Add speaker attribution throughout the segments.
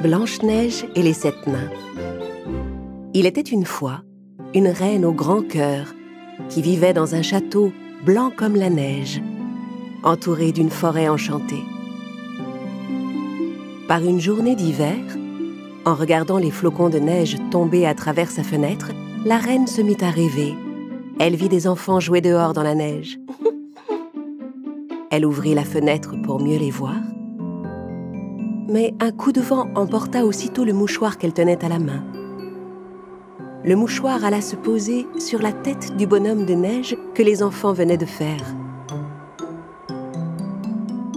Speaker 1: Blanche-Neige et les 7 nains. Il était une fois une reine au grand cœur qui vivait dans un château blanc comme la neige, entouré d'une forêt enchantée. Par une journée d'hiver, en regardant les flocons de neige tomber à travers sa fenêtre, la reine se mit à rêver. Elle vit des enfants jouer dehors dans la neige. Elle ouvrit la fenêtre pour mieux les voir. Mais un coup de vent emporta aussitôt le mouchoir qu'elle tenait à la main. Le mouchoir alla se poser sur la tête du bonhomme de neige que les enfants venaient de faire.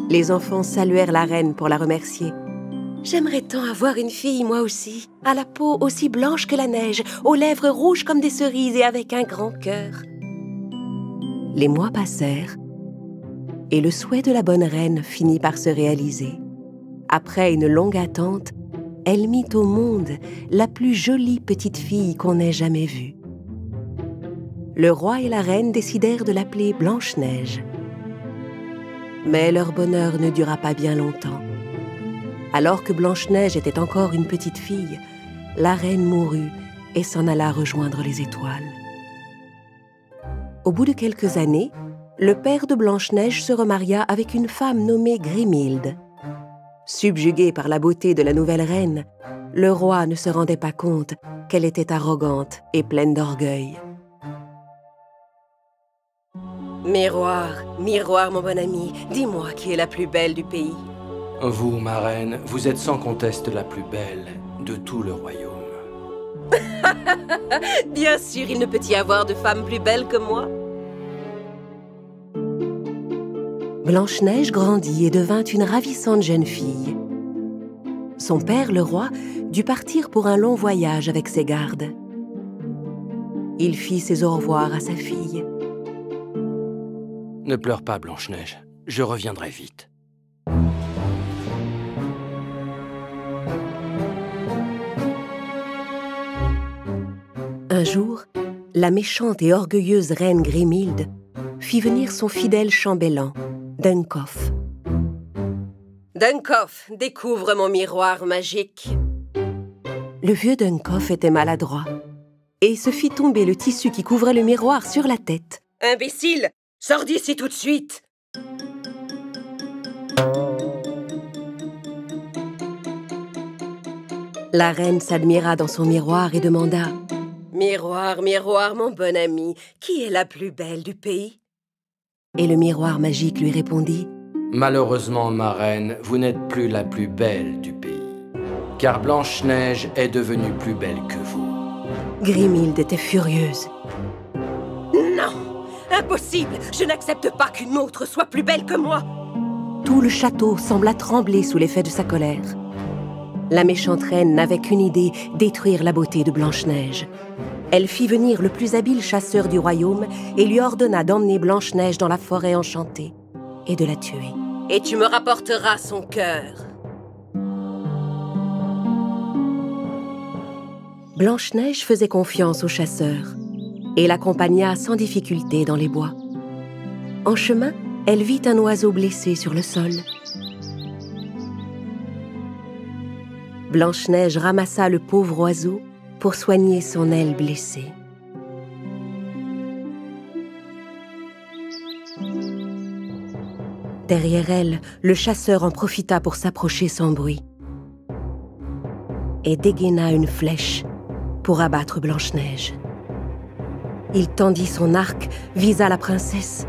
Speaker 1: Les enfants saluèrent la reine pour la remercier. « J'aimerais tant avoir une fille, moi aussi, à la peau aussi blanche que la neige, aux lèvres rouges comme des cerises et avec un grand cœur. » Les mois passèrent et le souhait de la bonne reine finit par se réaliser. Après une longue attente, elle mit au monde la plus jolie petite fille qu'on ait jamais vue. Le roi et la reine décidèrent de l'appeler Blanche-Neige. Mais leur bonheur ne dura pas bien longtemps. Alors que Blanche-Neige était encore une petite fille, la reine mourut et s'en alla rejoindre les étoiles. Au bout de quelques années, le père de Blanche-Neige se remaria avec une femme nommée Grimhilde. Subjugué par la beauté de la nouvelle reine, le roi ne se rendait pas compte qu'elle était arrogante et pleine d'orgueil. « Miroir, miroir, mon bon ami, dis-moi qui est la plus belle du pays. »
Speaker 2: Vous, ma reine, vous êtes sans conteste la plus belle de tout le royaume.
Speaker 1: Bien sûr, il ne peut y avoir de femme plus belle que moi. Blanche-Neige grandit et devint une ravissante jeune fille. Son père, le roi, dut partir pour un long voyage avec ses gardes. Il fit ses au revoir à sa fille.
Speaker 2: Ne pleure pas, Blanche-Neige. Je reviendrai vite.
Speaker 1: Un jour, la méchante et orgueilleuse reine Grimhilde fit venir son fidèle chambellan, Duncoff. « Duncoff, découvre mon miroir magique !» Le vieux Duncoff était maladroit et se fit tomber le tissu qui couvrait le miroir sur la tête. « Imbécile, sors d'ici tout de suite !» La reine s'admira dans son miroir et demanda « Miroir, miroir, mon bon ami, qui est la plus belle du pays ?» Et le miroir magique lui répondit «
Speaker 2: Malheureusement, ma reine, vous n'êtes plus la plus belle du pays, car Blanche-Neige est devenue plus belle que vous. »
Speaker 1: Grimhilde était furieuse. « Non, impossible, je n'accepte pas qu'une autre soit plus belle que moi !» Tout le château sembla trembler sous l'effet de sa colère. La méchante reine n'avait qu'une idée, détruire la beauté de Blanche-Neige. Elle fit venir le plus habile chasseur du royaume et lui ordonna d'emmener Blanche-Neige dans la forêt enchantée et de la tuer. « Et tu me rapporteras son cœur. » Blanche-Neige faisait confiance au chasseur et l'accompagna sans difficulté dans les bois. En chemin, elle vit un oiseau blessé sur le sol. Blanche-Neige ramassa le pauvre oiseau pour soigner son aile blessée. Derrière elle, le chasseur en profita pour s'approcher sans bruit et dégaina une flèche pour abattre Blanche-Neige. Il tendit son arc, visa la princesse.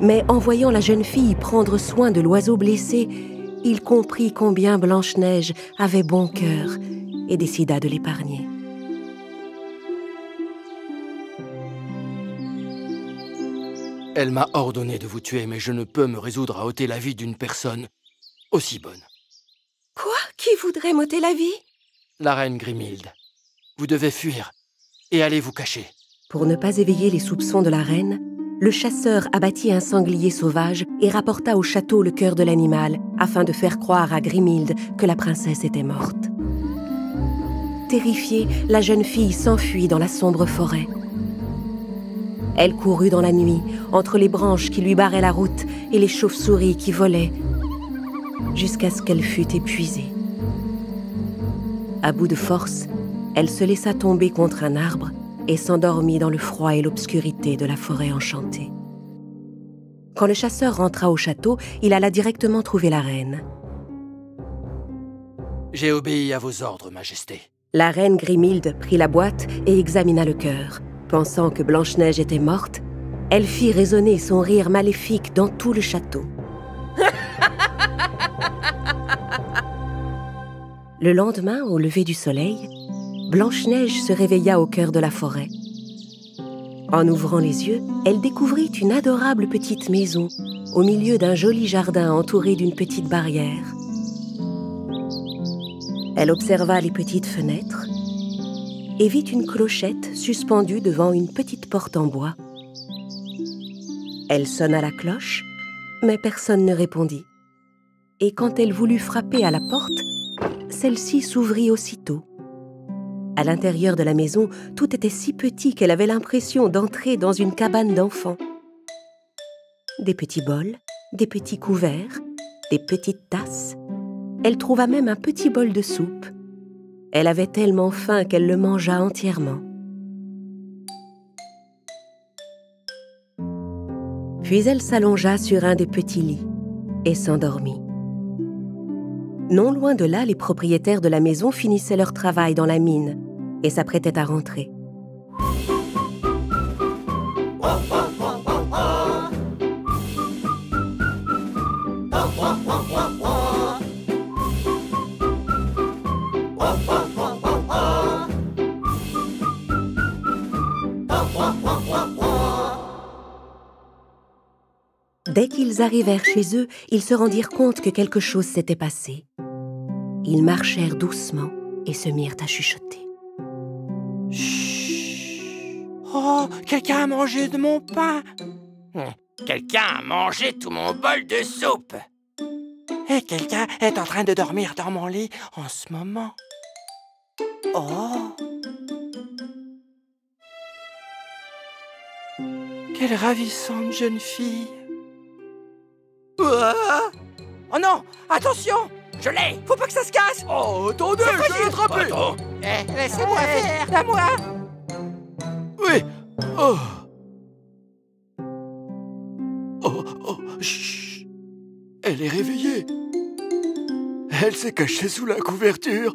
Speaker 1: Mais en voyant la jeune fille prendre soin de l'oiseau blessé, il comprit combien Blanche-Neige avait bon cœur et décida de l'épargner.
Speaker 2: Elle m'a ordonné de vous tuer, mais je ne peux me résoudre à ôter la vie d'une personne aussi bonne.
Speaker 1: Quoi? Qui voudrait m'ôter la vie?
Speaker 2: La reine Grimhilde. Vous devez fuir et aller vous cacher.
Speaker 1: Pour ne pas éveiller les soupçons de la reine, le chasseur abattit un sanglier sauvage et rapporta au château le cœur de l'animal afin de faire croire à Grimhilde que la princesse était morte. Terrifiée, la jeune fille s'enfuit dans la sombre forêt. Elle courut dans la nuit, entre les branches qui lui barraient la route et les chauves-souris qui volaient, jusqu'à ce qu'elle fût épuisée. À bout de force, elle se laissa tomber contre un arbre et s'endormit dans le froid et l'obscurité de la forêt enchantée. Quand le chasseur rentra au château, il alla directement trouver la reine.
Speaker 2: « J'ai obéi à vos ordres, Majesté. »
Speaker 1: La reine Grimhilde prit la boîte et examina le cœur. Pensant que Blanche-Neige était morte, elle fit résonner son rire maléfique dans tout le château. Le lendemain, au lever du soleil, Blanche-Neige se réveilla au cœur de la forêt. En ouvrant les yeux, elle découvrit une adorable petite maison, au milieu d'un joli jardin entouré d'une petite barrière. Elle observa les petites fenêtres et vit une clochette suspendue devant une petite porte en bois. Elle sonna la cloche, mais personne ne répondit. Et quand elle voulut frapper à la porte, celle-ci s'ouvrit aussitôt. À l'intérieur de la maison, tout était si petit qu'elle avait l'impression d'entrer dans une cabane d'enfants. Des petits bols, des petits couverts, des petites tasses. Elle trouva même un petit bol de soupe. Elle avait tellement faim qu'elle le mangea entièrement. Puis elle s'allongea sur un des petits lits et s'endormit. Non loin de là, les propriétaires de la maison finissaient leur travail dans la mine et s'apprêtaient à rentrer. Dès qu'ils arrivèrent chez eux, ils se rendirent compte que quelque chose s'était passé. Ils marchèrent doucement et se mirent à chuchoter.
Speaker 3: Chut! Oh, quelqu'un a mangé de mon pain!
Speaker 4: Quelqu'un a mangé tout mon bol de soupe!
Speaker 3: Et quelqu'un est en train de dormir dans mon lit en ce moment. Oh! Quelle ravissante jeune fille! Oh non! Attention!
Speaker 4: Je l'ai!
Speaker 3: Faut pas que ça se casse!
Speaker 5: Oh, attendez, je vais l'attraper!
Speaker 3: Laissez-moi faire! À moi!
Speaker 5: Oui! Oh! Oh, oh, chut! Elle est réveillée! Elle s'est cachée sous la couverture!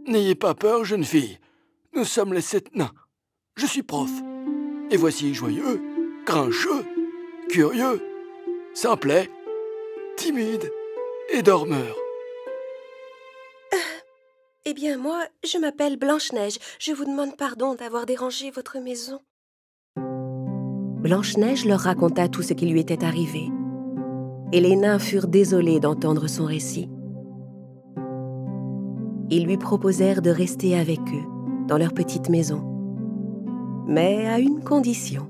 Speaker 5: N'ayez pas peur, jeune fille. Nous sommes les 7 nains. Je suis prof. Et voici joyeux, grincheux, curieux, simplet, timide et dormeur.
Speaker 1: Eh bien, moi, je m'appelle Blanche-Neige. Je vous demande pardon d'avoir dérangé votre maison. Blanche-Neige leur raconta tout ce qui lui était arrivé. Et les nains furent désolés d'entendre son récit. Ils lui proposèrent de rester avec eux, dans leur petite maison. Mais à une condition.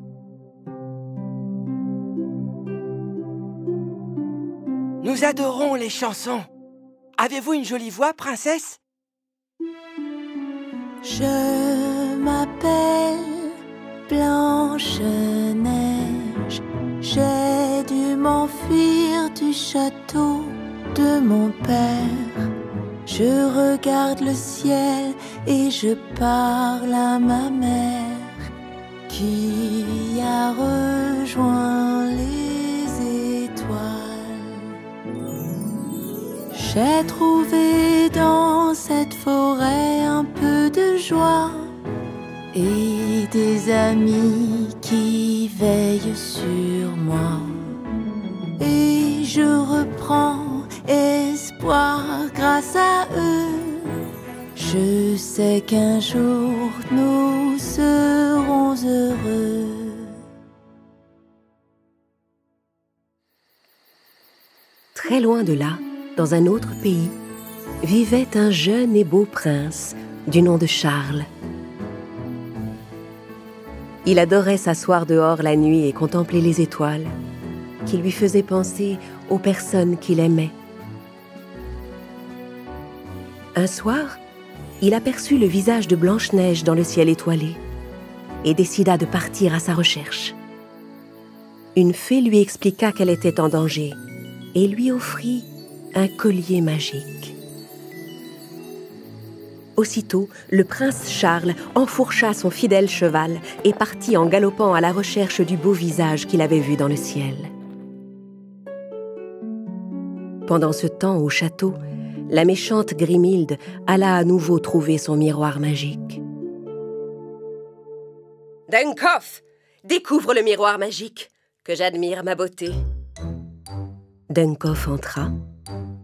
Speaker 3: Nous adorons les chansons. Avez-vous une jolie voix, princesse?
Speaker 6: Je m'appelle Blanche-Neige. J'ai dû m'enfuir du château de mon père. Je regarde le ciel et je parle à ma mère qui a rejoint les étoiles. J'ai trouvé dans cette forêt un peu de joie et des amis qui veillent sur moi. Et je reprends espoir grâce à eux. Je sais qu'un jour nous serons heureux.
Speaker 1: Très loin de là, dans un autre pays, vivait un jeune et beau prince du nom de Charles. Il adorait s'asseoir dehors la nuit et contempler les étoiles, qui lui faisaient penser aux personnes qu'il aimait. Un soir, il aperçut le visage de Blanche-Neige dans le ciel étoilé et décida de partir à sa recherche. Une fée lui expliqua qu'elle était en danger et lui offrit un collier magique. Aussitôt, le prince Charles enfourcha son fidèle cheval et partit en galopant à la recherche du beau visage qu'il avait vu dans le ciel. Pendant ce temps, au château, la méchante Grimhilde alla à nouveau trouver son miroir magique. « Dunkoff, découvre le miroir magique, que j'admire ma beauté. » Dunkoff entra,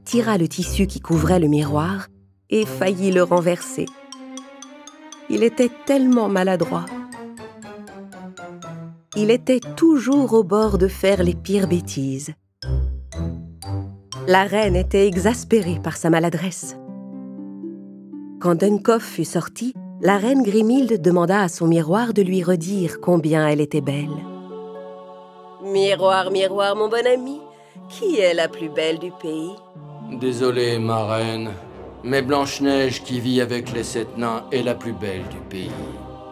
Speaker 1: tira le tissu qui couvrait le miroir et faillit le renverser. Il était tellement maladroit. Il était toujours au bord de faire les pires bêtises. La reine était exaspérée par sa maladresse. Quand Dunkoff fut sorti, la reine Grimhilde demanda à son miroir de lui redire combien elle était belle. « Miroir, miroir, mon bon ami, qui est la plus belle du pays ?»
Speaker 2: « Désolé, ma reine, mais Blanche-Neige qui vit avec les 7 nains est la plus belle du pays. »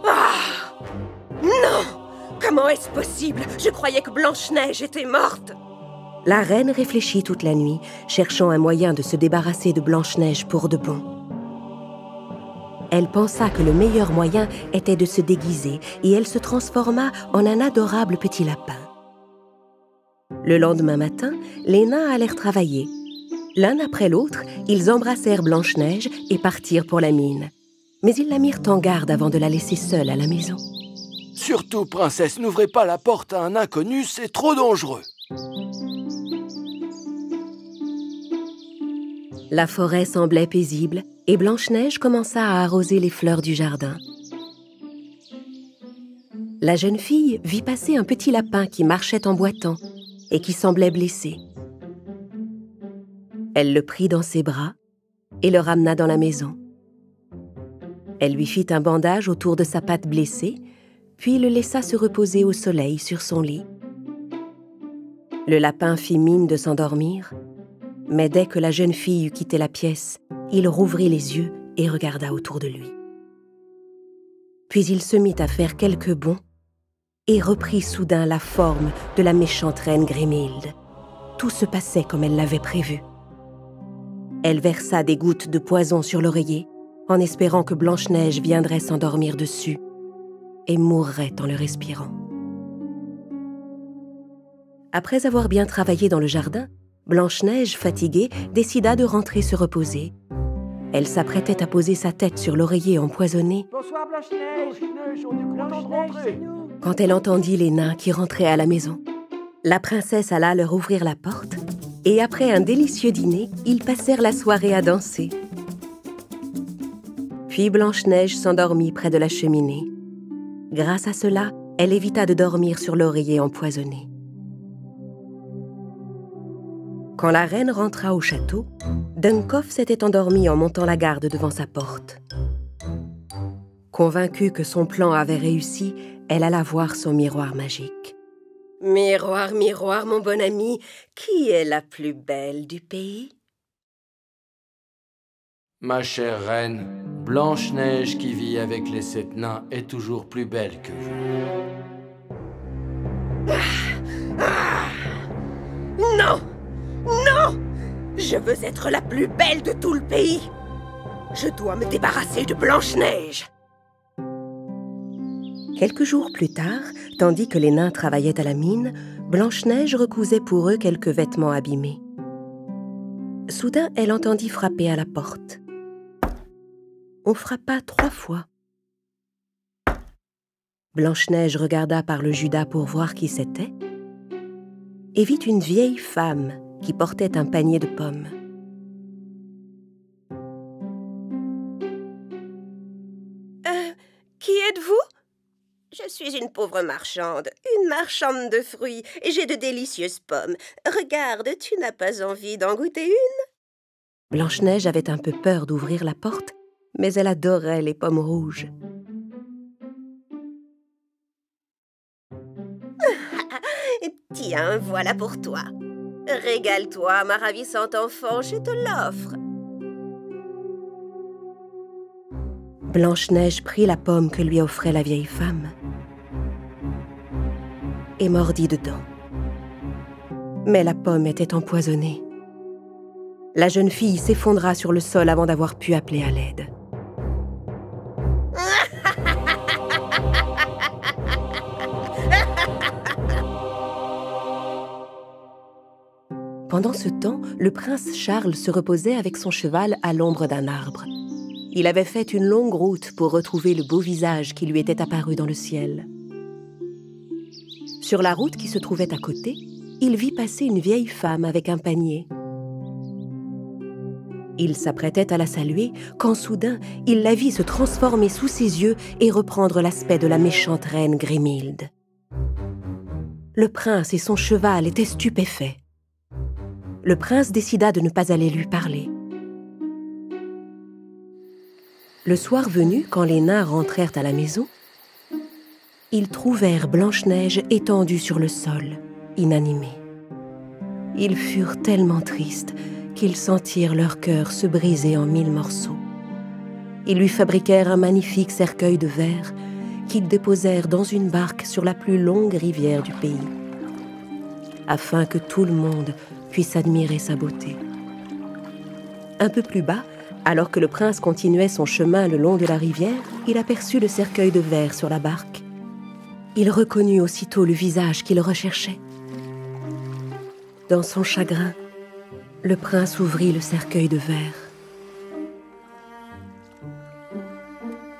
Speaker 1: Ah! Non! Comment est-ce possible? Je croyais que Blanche-Neige était morte. La reine réfléchit toute la nuit, cherchant un moyen de se débarrasser de Blanche-Neige pour de bon. Elle pensa que le meilleur moyen était de se déguiser et elle se transforma en un adorable petit lapin. Le lendemain matin, les nains allèrent travailler. L'un après l'autre, ils embrassèrent Blanche-Neige et partirent pour la mine. Mais ils la mirent en garde avant de la laisser seule à la maison.
Speaker 5: « Surtout, princesse, n'ouvrez pas la porte à un inconnu, c'est trop dangereux. »
Speaker 1: La forêt semblait paisible et Blanche-Neige commença à arroser les fleurs du jardin. La jeune fille vit passer un petit lapin qui marchait en boitant et qui semblait blessé. Elle le prit dans ses bras et le ramena dans la maison. Elle lui fit un bandage autour de sa patte blessée, puis le laissa se reposer au soleil sur son lit. Le lapin fit mine de s'endormir, mais dès que la jeune fille eut quitté la pièce, il rouvrit les yeux et regarda autour de lui. Puis il se mit à faire quelques bonds et reprit soudain la forme de la méchante reine Grimhilde. Tout se passait comme elle l'avait prévu. Elle versa des gouttes de poison sur l'oreiller, en espérant que Blanche-Neige viendrait s'endormir dessus et mourrait en le respirant. Après avoir bien travaillé dans le jardin, Blanche-Neige, fatiguée, décida de rentrer se reposer. Elle s'apprêtait à poser sa tête sur l'oreiller empoisonné. « Bonsoir Blanche-Neige, on est content de rentrer. » Quand elle entendit les nains qui rentraient à la maison. La princesse alla leur ouvrir la porte et après un délicieux dîner, ils passèrent la soirée à danser. Puis Blanche-Neige s'endormit près de la cheminée. Grâce à cela, elle évita de dormir sur l'oreiller empoisonné. Quand la reine rentra au château, Dunkoff s'était endormi en montant la garde devant sa porte. Convaincue que son plan avait réussi, elle alla voir son miroir magique. « Miroir, miroir, mon bon ami, qui est la plus belle du pays ?»
Speaker 2: Ma chère reine, Blanche-Neige qui vit avec les 7 nains est toujours plus belle que vous.
Speaker 1: Non! Non! Je veux être la plus belle de tout le pays. Je dois me débarrasser de Blanche-Neige. Quelques jours plus tard, tandis que les nains travaillaient à la mine, Blanche-Neige recousait pour eux quelques vêtements abîmés. Soudain, elle entendit frapper à la porte. On frappa 3 fois. Blanche-Neige regarda par le judas pour voir qui c'était et vit une vieille femme qui portait un panier de pommes. Qui êtes-vous? Je suis une pauvre marchande de fruits, et j'ai de délicieuses pommes. Regarde, tu n'as pas envie d'en goûter une? Blanche-Neige avait un peu peur d'ouvrir la porte, mais elle adorait les pommes rouges. Tiens, voilà pour toi. Régale-toi, ma ravissante enfant, je te l'offre. Blanche-Neige prit la pomme que lui offrait la vieille femme et mordit dedans. Mais la pomme était empoisonnée. La jeune fille s'effondra sur le sol avant d'avoir pu appeler à l'aide. Pendant ce temps, le prince Charles se reposait avec son cheval à l'ombre d'un arbre. Il avait fait une longue route pour retrouver le beau visage qui lui était apparu dans le ciel. Sur la route qui se trouvait à côté, il vit passer une vieille femme avec un panier. Il s'apprêtait à la saluer quand soudain, il la vit se transformer sous ses yeux et reprendre l'aspect de la méchante reine Grimhilde. Le prince et son cheval étaient stupéfaits. Le prince décida de ne pas aller lui parler. Le soir venu, quand les nains rentrèrent à la maison, ils trouvèrent Blanche-Neige étendue sur le sol, inanimée. Ils furent tellement tristes qu'ils sentirent leur cœur se briser en 1000 morceaux. Ils lui fabriquèrent un magnifique cercueil de verre qu'ils déposèrent dans une barque sur la plus longue rivière du pays, afin que tout le monde puisse admirer sa beauté. Un peu plus bas, alors que le prince continuait son chemin le long de la rivière, il aperçut le cercueil de verre sur la barque. Il reconnut aussitôt le visage qu'il recherchait. Dans son chagrin, le prince ouvrit le cercueil de verre.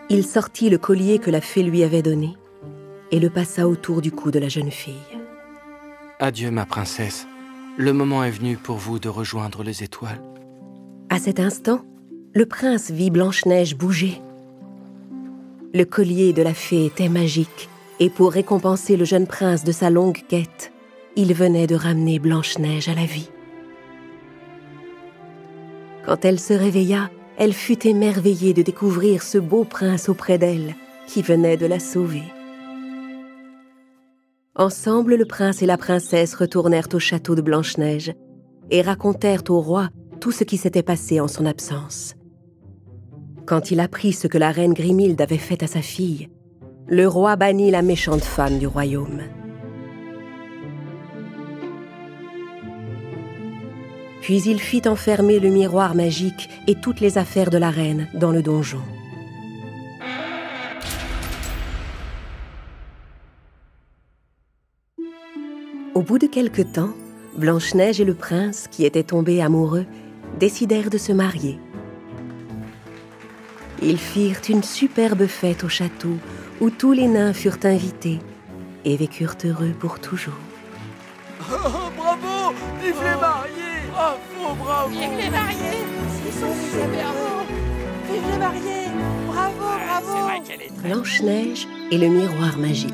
Speaker 1: Il sortit le collier que la fée lui avait donné et le passa autour du cou de la jeune fille.
Speaker 3: Adieu, ma princesse. Le moment est venu pour vous de rejoindre les étoiles.
Speaker 1: À cet instant, le prince vit Blanche-Neige bouger. Le collier de la fée était magique, et pour récompenser le jeune prince de sa longue quête, il venait de ramener Blanche-Neige à la vie. Quand elle se réveilla, elle fut émerveillée de découvrir ce beau prince auprès d'elle, qui venait de la sauver. Ensemble, le prince et la princesse retournèrent au château de Blanche-Neige et racontèrent au roi tout ce qui s'était passé en son absence. Quand il apprit ce que la reine Grimhilde avait fait à sa fille, le roi bannit la méchante femme du royaume. Puis il fit enfermer le miroir magique et toutes les affaires de la reine dans le donjon. Au bout de quelque temps, Blanche-Neige et le prince, qui étaient tombés amoureux, décidèrent de se marier. Ils firent une superbe fête au château où tous les nains furent invités et vécurent heureux pour toujours.
Speaker 5: Oh, bravo! Vive les mariés! Bravo, bravo!
Speaker 7: Vive les mariés! Ils sont super beaux! Vive les mariés! Bravo, bravo!
Speaker 4: C'est vrai qu'elle est très...
Speaker 1: Blanche-Neige et le miroir magique.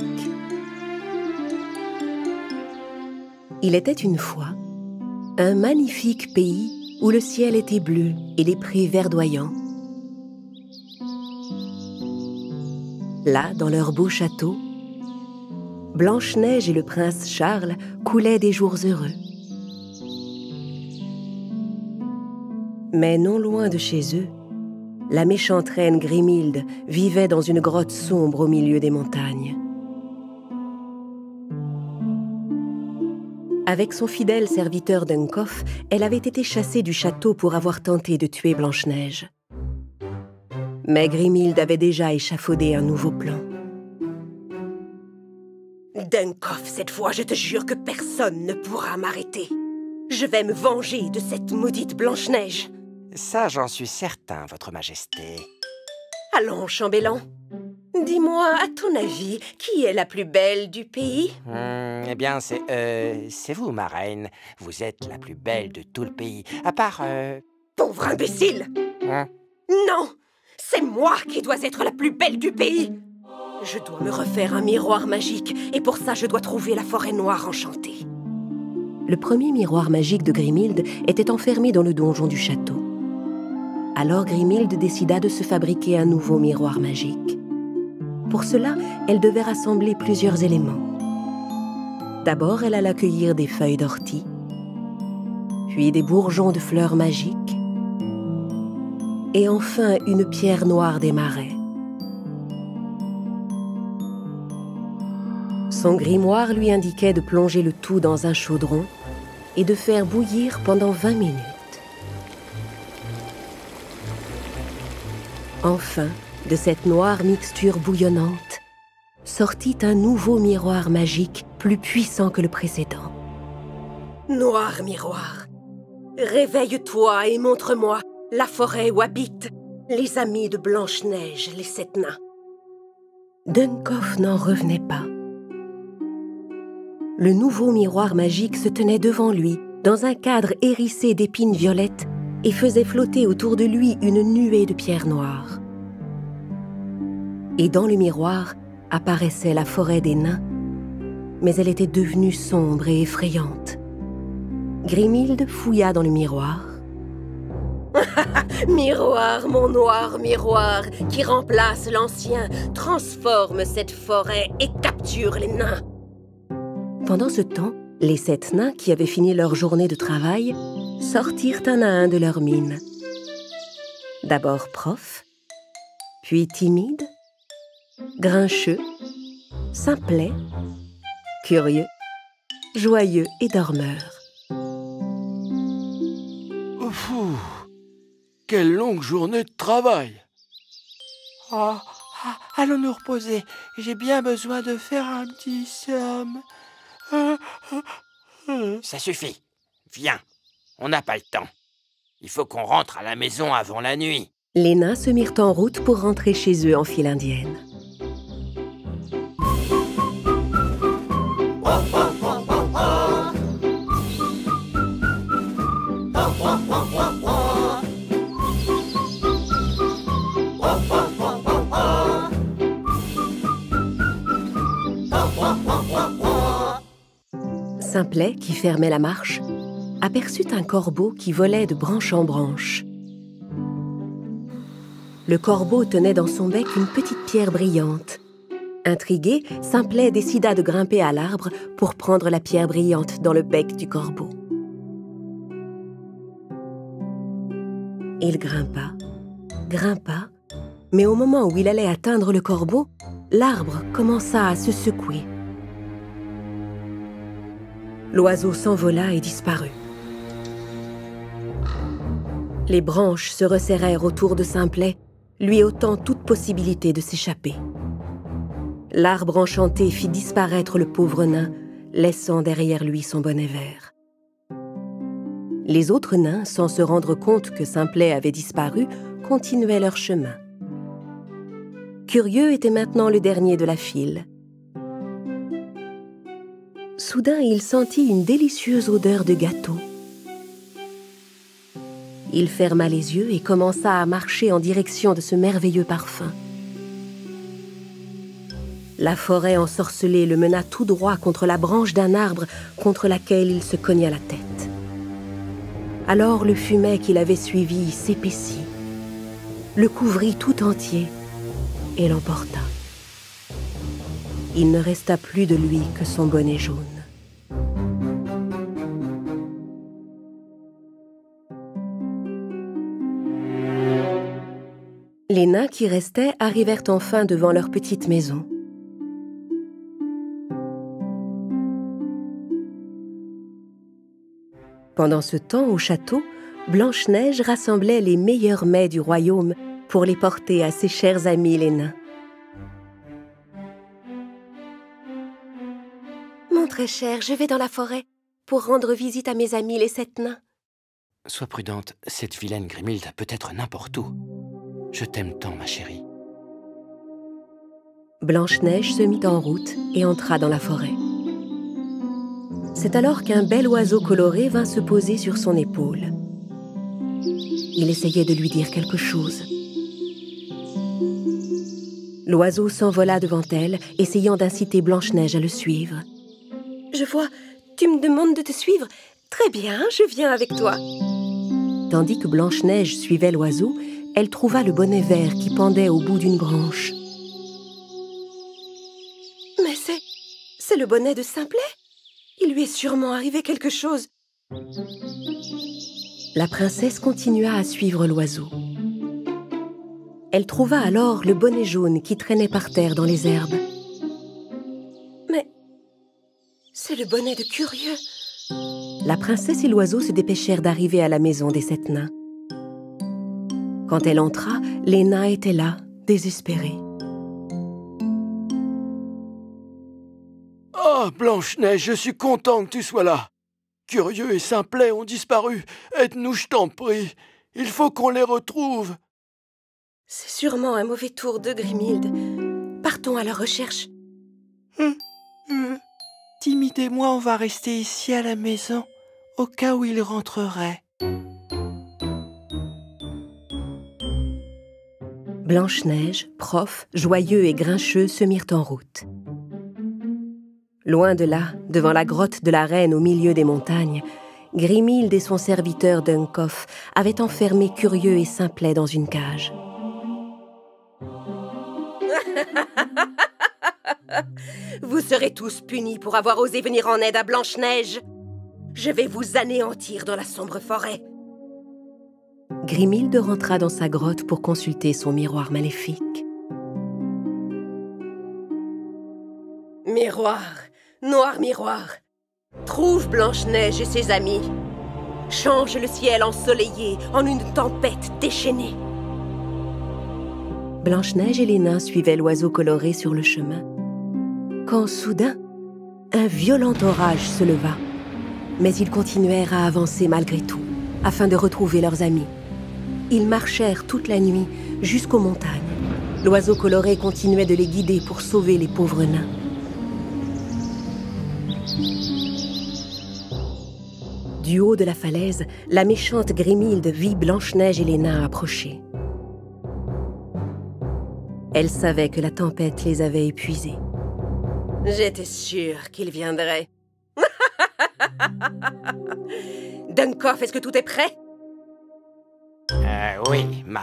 Speaker 1: Il était une fois un magnifique pays où le ciel était bleu et les prés verdoyants. Là, dans leur beau château, Blanche-Neige et le prince Charles coulaient des jours heureux. Mais non loin de chez eux, la méchante reine Grimhilde vivait dans une grotte sombre au milieu des montagnes. Avec son fidèle serviteur Dunkoff, elle avait été chassée du château pour avoir tenté de tuer Blanche-Neige. Mais Grimhilde avait déjà échafaudé un nouveau plan. Dunkoff, cette fois, je te jure que personne ne pourra m'arrêter. Je vais me venger de cette maudite Blanche-Neige.
Speaker 3: Ça, j'en suis certain, votre majesté.
Speaker 1: Allons, chambellan. Dis-moi, à ton avis, qui est la plus belle du pays?
Speaker 3: Eh bien, c'est vous, ma reine. Vous êtes la plus belle de tout le pays. À part...
Speaker 1: Pauvre imbécile!
Speaker 3: Hein?
Speaker 1: Non! C'est moi qui dois être la plus belle du pays! Je dois me refaire un miroir magique, et pour ça, je dois trouver la forêt noire enchantée. Le premier miroir magique de Grimhilde était enfermé dans le donjon du château. Alors Grimhilde décida de se fabriquer un nouveau miroir magique. Pour cela, elle devait rassembler plusieurs éléments. D'abord, elle alla cueillir des feuilles d'ortie, puis des bourgeons de fleurs magiques, et enfin une pierre noire des marais. Son grimoire lui indiquait de plonger le tout dans un chaudron et de faire bouillir pendant 20 minutes. Enfin, de cette noire mixture bouillonnante, sortit un nouveau miroir magique plus puissant que le précédent. Noir miroir, réveille-toi et montre-moi la forêt où habitent les amis de Blanche-Neige, les 7 nains. Duncoff n'en revenait pas. Le nouveau miroir magique se tenait devant lui, dans un cadre hérissé d'épines violettes, et faisait flotter autour de lui une nuée de pierres noires. Et dans le miroir apparaissait la forêt des nains, mais elle était devenue sombre et effrayante. Grimhilde fouilla dans le miroir. « Miroir, mon noir miroir, qui remplace l'ancien, transforme cette forêt et capture les nains !» Pendant ce temps, les 7 nains qui avaient fini leur journée de travail sortirent un à un de leur mine. D'abord Prof, puis Timide, Grincheux, Simplet, Curieux, Joyeux et Dormeur.
Speaker 5: Oufou, quelle longue journée de travail!
Speaker 3: Allons nous reposer. J'ai bien besoin de faire un petit somme.
Speaker 4: Ça suffit. Viens, on n'a pas le temps. Il faut qu'on rentre à la maison avant la nuit.
Speaker 1: Les nains se mirent en route pour rentrer chez eux en file indienne. Simplet, qui fermait la marche, aperçut un corbeau qui volait de branche en branche. Le corbeau tenait dans son bec une petite pierre brillante. Intrigué, Simplet décida de grimper à l'arbre pour prendre la pierre brillante dans le bec du corbeau. Il grimpa, mais au moment où il allait atteindre le corbeau, l'arbre commença à se secouer. L'oiseau s'envola et disparut. Les branches se resserrèrent autour de Simplet, lui ôtant toute possibilité de s'échapper. L'arbre enchanté fit disparaître le pauvre nain, laissant derrière lui son bonnet vert. Les autres nains, sans se rendre compte que Simplet avait disparu, continuaient leur chemin. Curieux était maintenant le dernier de la file. Soudain, il sentit une délicieuse odeur de gâteau. Il ferma les yeux et commença à marcher en direction de ce merveilleux parfum. La forêt ensorcelée le mena tout droit contre la branche d'un arbre contre laquelle il se cogna la tête. Alors le fumet qu'il avait suivi s'épaissit, le couvrit tout entier et l'emporta. Il ne resta plus de lui que son bonnet jaune. Les nains qui restaient arrivèrent enfin devant leur petite maison. Pendant ce temps, au château, Blanche-Neige rassemblait les meilleurs mets du royaume pour les porter à ses chers amis les nains. Mon très cher, je vais dans la forêt pour rendre visite à mes amis les 7 nains.
Speaker 2: Sois prudente, cette vilaine Grimhilde peut être n'importe où. Je t'aime tant, ma chérie.
Speaker 1: Blanche-Neige se mit en route et entra dans la forêt. C'est alors qu'un bel oiseau coloré vint se poser sur son épaule. Il essayait de lui dire quelque chose. L'oiseau s'envola devant elle, essayant d'inciter Blanche-Neige à le suivre. « Je vois, tu me demandes de te suivre. Très bien, je viens avec toi. » Tandis que Blanche-Neige suivait l'oiseau, elle trouva le bonnet vert qui pendait au bout d'une branche. « Mais c'est le bonnet de Simplet. Il lui est sûrement arrivé quelque chose. » La princesse continua à suivre l'oiseau. Elle trouva alors le bonnet jaune qui traînait par terre dans les herbes. Mais c'est le bonnet de Curieux. La princesse et l'oiseau se dépêchèrent d'arriver à la maison des 7 nains. Quand elle entra, les nains étaient là, désespérés.
Speaker 5: Ah, Blanche-Neige, je suis content que tu sois là. Curieux et Simplet ont disparu. Aide-nous, je t'en prie. Il faut qu'on les retrouve.
Speaker 1: C'est sûrement un mauvais tour de Grimhilde. Partons à leur recherche.
Speaker 3: Timide et moi, on va rester ici à la maison, au cas où ils rentreraient.
Speaker 1: Blanche-Neige, Prof, Joyeux et Grincheux se mirent en route. Loin de là, devant la grotte de la Reine au milieu des montagnes, Grimhilde et son serviteur Dunkoff avaient enfermé Curieux et Simplet dans une cage. Vous serez tous punis pour avoir osé venir en aide à Blanche-Neige. Je vais vous anéantir dans la sombre forêt. Grimhilde rentra dans sa grotte pour consulter son miroir maléfique. Miroir, noir miroir, trouve Blanche-Neige et ses amis. Change le ciel ensoleillé en une tempête déchaînée. Blanche-Neige et les nains suivaient l'oiseau coloré sur le chemin. Quand soudain, un violent orage se leva. Mais ils continuèrent à avancer malgré tout, afin de retrouver leurs amis. Ils marchèrent toute la nuit jusqu'aux montagnes. L'oiseau coloré continuait de les guider pour sauver les pauvres nains. Du haut de la falaise, la méchante Grimhilde vit Blanche-Neige et les nains approcher. Elle savait que la tempête les avait épuisés. J'étais sûre qu'il viendrait. Dunkoff, est-ce que tout est prêt?
Speaker 4: Oui, ma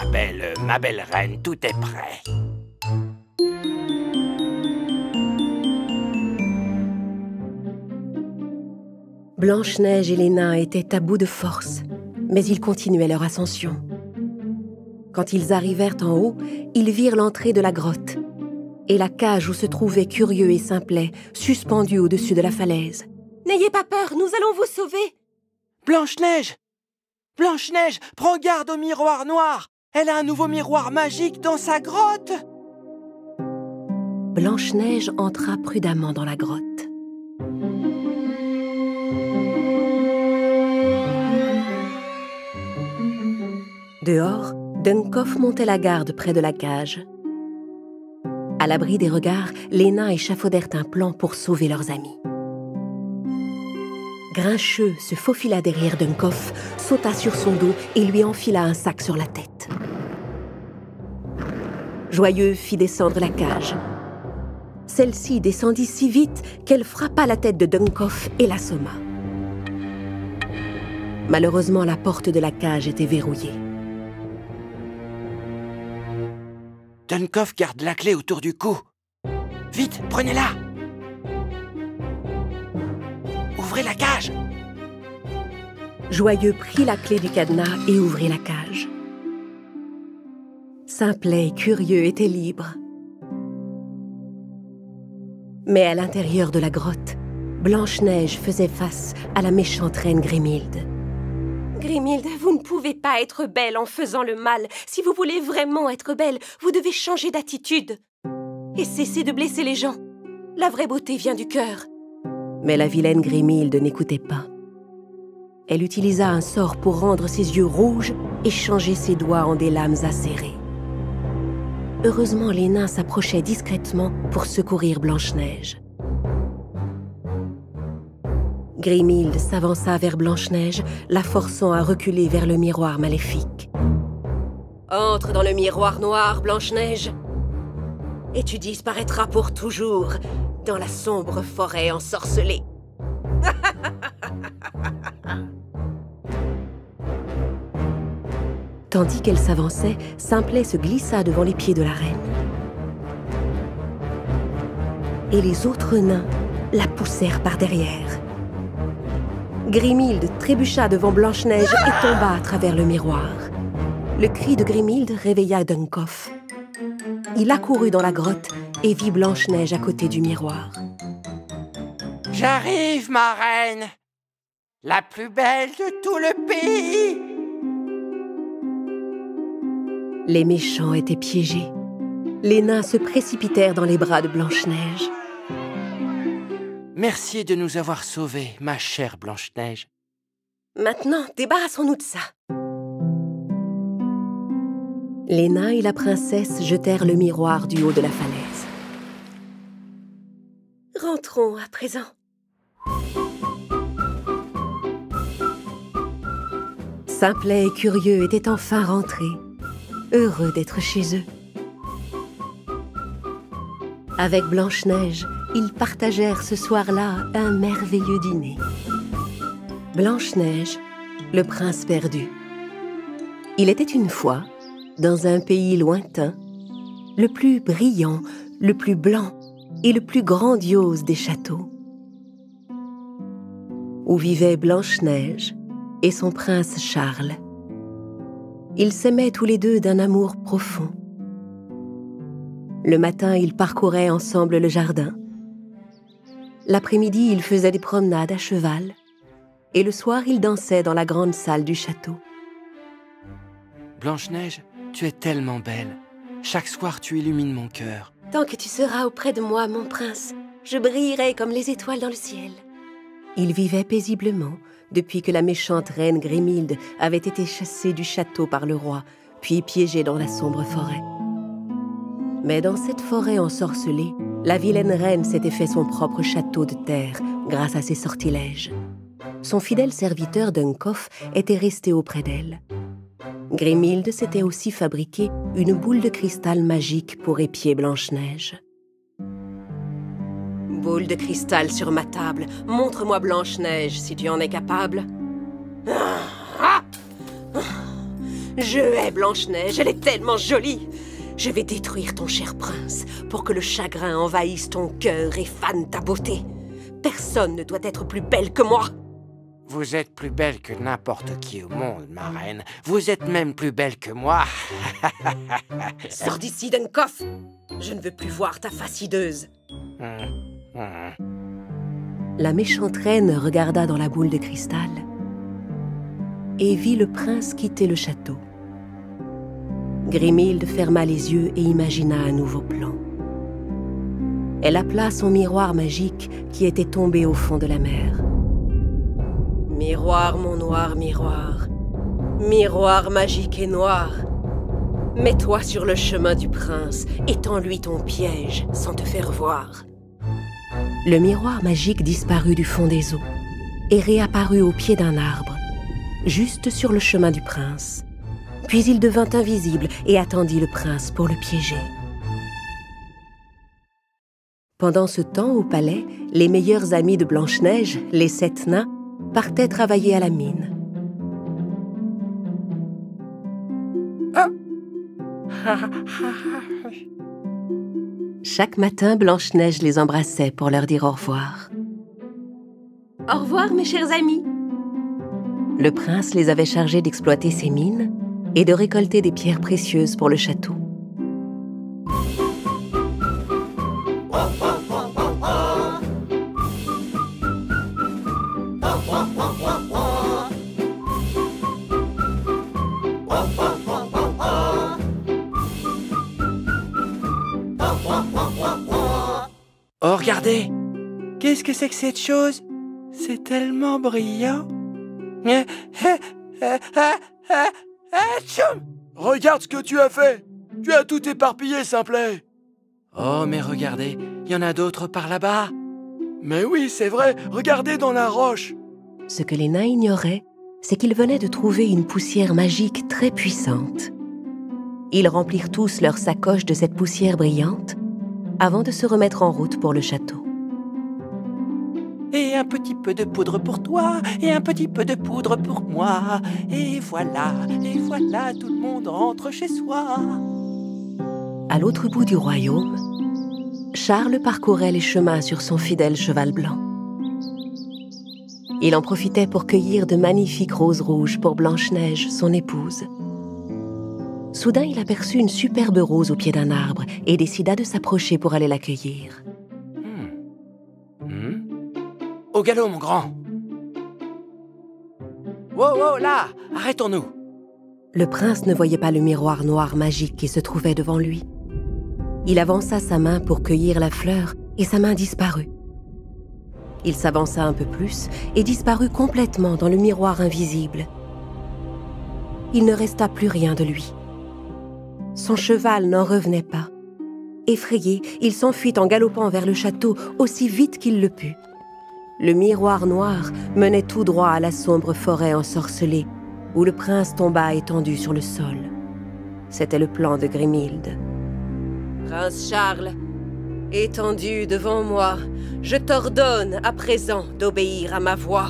Speaker 4: belle reine, tout est prêt.
Speaker 1: Blanche-Neige et les nains étaient à bout de force, mais ils continuaient leur ascension. Quand ils arrivèrent en haut, ils virent l'entrée de la grotte et la cage où se trouvaient Curieux et Simplet, suspendus au-dessus de la falaise. « N'ayez pas peur, nous allons vous sauver !»
Speaker 3: Blanche-Neige! Blanche-Neige, prends garde au miroir noir! Elle a un nouveau miroir magique dans sa grotte!
Speaker 1: Blanche-Neige entra prudemment dans la grotte. Dehors, Dunkoff montait la garde près de la cage. À l'abri des regards, les nains échafaudèrent un plan pour sauver leurs amis. Grincheux se faufila derrière Dunkoff, sauta sur son dos et lui enfila un sac sur la tête. Joyeux fit descendre la cage. Celle-ci descendit si vite qu'elle frappa la tête de Dunkoff et l'assomma. Malheureusement, la porte de la cage était verrouillée.
Speaker 3: Dunkoff garde la clé autour du cou. Vite, prenez-la! Ouvrez la cage!
Speaker 1: Joyeux prit la clé du cadenas et ouvrit la cage. Simplet et Curieux étaient libres. Mais à l'intérieur de la grotte, Blanche-Neige faisait face à la méchante reine Grimhilde. Grimhilde, vous ne pouvez pas être belle en faisant le mal. Si vous voulez vraiment être belle, vous devez changer d'attitude. Et cesser de blesser les gens. La vraie beauté vient du cœur. Mais la vilaine Grimhilde n'écoutait pas. Elle utilisa un sort pour rendre ses yeux rouges et changer ses doigts en des lames acérées. Heureusement, les nains s'approchaient discrètement pour secourir Blanche-Neige. Grimhilde s'avança vers Blanche-Neige, la forçant à reculer vers le miroir maléfique. « Entre dans le miroir noir, Blanche-Neige, et tu disparaîtras pour toujours dans la sombre forêt ensorcelée. » Tandis qu'elle s'avançait, Simplet se glissa devant les pieds de la reine. Et les autres nains la poussèrent par derrière. Grimhilde trébucha devant Blanche-Neige et tomba à travers le miroir. Le cri de Grimhilde réveilla Dunkoff. Il accourut dans la grotte et vit Blanche-Neige à côté du miroir.
Speaker 3: « J'arrive, ma reine! La plus belle de tout le pays !»
Speaker 1: Les méchants étaient piégés. Les nains se précipitèrent dans les bras de Blanche-Neige.
Speaker 4: Merci de nous avoir sauvés, ma chère Blanche-Neige.
Speaker 1: Maintenant, débarrassons-nous de ça. Les nains et la princesse jetèrent le miroir du haut de la falaise. Rentrons à présent. Simplet et Curieux étaient enfin rentrés, heureux d'être chez eux. Avec Blanche-Neige, ils partagèrent ce soir-là un merveilleux dîner. Blanche-Neige, le prince perdu. Il était une fois, dans un pays lointain, le plus brillant, le plus blanc et le plus grandiose des châteaux, où vivaient Blanche-Neige et son prince Charles. Ils s'aimaient tous les deux d'un amour profond. Le matin, ils parcouraient ensemble le jardin. L'après-midi, ils faisaient des promenades à cheval. Et le soir, ils dansaient dans la grande salle du château.
Speaker 4: Blanche-Neige, tu es tellement belle. Chaque soir, tu illumines mon cœur.
Speaker 1: Tant que tu seras auprès de moi, mon prince, je brillerai comme les étoiles dans le ciel. Ils vivaient paisiblement depuis que la méchante reine Grimhilde avait été chassée du château par le roi, puis piégée dans la sombre forêt. Mais dans cette forêt ensorcelée, la vilaine reine s'était fait son propre château de terre grâce à ses sortilèges. Son fidèle serviteur Duncoff était resté auprès d'elle. Grimhilde s'était aussi fabriqué une boule de cristal magique pour épier Blanche-Neige. Boule de cristal sur ma table, montre-moi Blanche-Neige si tu en es capable. Je hais Blanche-Neige, elle est tellement jolie. Je vais détruire ton cher prince pour que le chagrin envahisse ton cœur et fane ta beauté. Personne ne doit être plus belle que moi.
Speaker 4: Vous êtes plus belle que n'importe qui au monde, ma reine. Vous êtes même plus belle que moi.
Speaker 1: Sors d'ici, Duncoff. Je ne veux plus voir ta face hideuse. La méchante reine regarda dans la boule de cristal et vit le prince quitter le château. Grimhilde ferma les yeux et imagina un nouveau plan. Elle appela son miroir magique qui était tombé au fond de la mer. Miroir, mon noir miroir, miroir magique et noir, mets-toi sur le chemin du prince et tends-lui ton piège sans te faire voir. Le miroir magique disparut du fond des eaux et réapparut au pied d'un arbre, juste sur le chemin du prince. Puis il devint invisible et attendit le prince pour le piéger. Pendant ce temps, au palais, les meilleurs amis de Blanche-Neige, les 7 nains, partaient travailler à la mine. Chaque matin, Blanche-Neige les embrassait pour leur dire au revoir. Au revoir, mes chers amis. Le prince les avait chargés d'exploiter ses mines et de récolter des pierres précieuses pour le château.
Speaker 3: Oh, regardez! Qu'est-ce que c'est que cette chose? C'est tellement brillant.
Speaker 5: Tchoum! Regarde ce que tu as fait! Tu as tout éparpillé, Simplet!
Speaker 4: Oh, mais regardez, il y en a d'autres par là-bas.
Speaker 5: Mais oui, c'est vrai, regardez dans la roche!
Speaker 1: Ce que les nains ignoraient, c'est qu'ils venaient de trouver une poussière magique très puissante. Ils remplirent tous leurs sacoches de cette poussière brillante avant de se remettre en route pour le château.
Speaker 3: Et un petit peu de poudre pour toi, et un petit peu de poudre pour moi. Et voilà, tout le monde rentre chez soi.
Speaker 1: À l'autre bout du royaume, Charles parcourait les chemins sur son fidèle cheval blanc. Il en profitait pour cueillir de magnifiques roses rouges pour Blanche-Neige, son épouse. Soudain, il aperçut une superbe rose au pied d'un arbre et décida de s'approcher pour aller la cueillir.
Speaker 4: Au galop, mon grand. Wow, wow, là, arrêtons-nous.
Speaker 1: Le prince ne voyait pas le miroir noir magique qui se trouvait devant lui. Il avança sa main pour cueillir la fleur et sa main disparut. Il s'avança un peu plus et disparut complètement dans le miroir invisible. Il ne resta plus rien de lui. Son cheval n'en revenait pas. Effrayé, il s'enfuit en galopant vers le château aussi vite qu'il le put. Le miroir noir menait tout droit à la sombre forêt ensorcelée, où le prince tomba étendu sur le sol. C'était le plan de Grimhilde. « Prince Charles, étendu devant moi, je t'ordonne à présent d'obéir à ma voix.